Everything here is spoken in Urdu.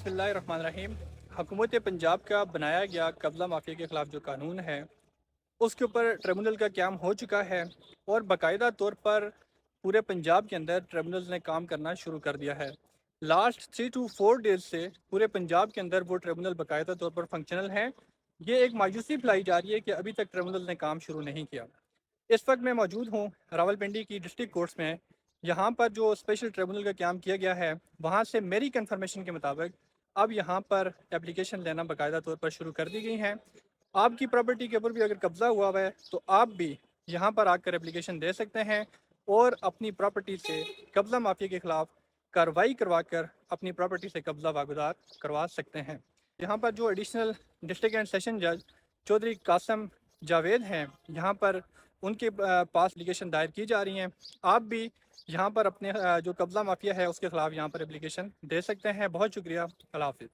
بسم اللہ الرحمن الرحیم۔ حکومت پنجاب کا بنایا گیا قبضہ مافیا کے خلاف جو قانون ہے اس کے اوپر ٹریبونل کا قیام ہو چکا ہے اور باقاعدہ طور پر پورے پنجاب کے اندر ٹریبونل نے کام کرنا شروع کر دیا ہے۔ لاسٹ 3 to 4 ڈیز سے پورے پنجاب کے اندر وہ ٹریبونل باقاعدہ طور پر فنکشنل ہیں۔ یہ ایک مایوسی پھیلائی جا رہی ہے کہ ابھی تک ٹریبونل نے کام شروع نہیں کیا۔ اس وقت میں موجود ہوں راولپنڈی کی ڈسٹرکٹ کورٹس میں۔ یہاں پر جو اسپیشل ٹریبونل کا قیام کیا گیا ہے وہاں سے میری کنفرمیشن کے مطابق اب یہاں پر اپلیکیشن لینا باقاعدہ طور پر شروع کر دی گئی ہیں۔ آپ کی پراپرٹی کے اوپر بھی اگر قبضہ ہوا ہے تو آپ بھی یہاں پر آ کر اپلیکیشن دے سکتے ہیں اور اپنی پراپرٹی سے قبضہ مافیا کے خلاف کارروائی کروا کر اپنی پراپرٹی سے قبضہ واگزار کروا سکتے ہیں۔ یہاں پر جو ایڈیشنل ڈسٹرکٹ اینڈ سیشن جج چودھری قاسم جاوید ہیں، یہاں پر ان کے پاس اپلیکیشن دائر کی جا رہی ہیں۔ آپ بھی یہاں پر اپنے جو قبضہ مافیا ہے اس کے خلاف یہاں پر اپلیکیشن دے سکتے ہیں۔ بہت شکریہ، اللہ حافظ۔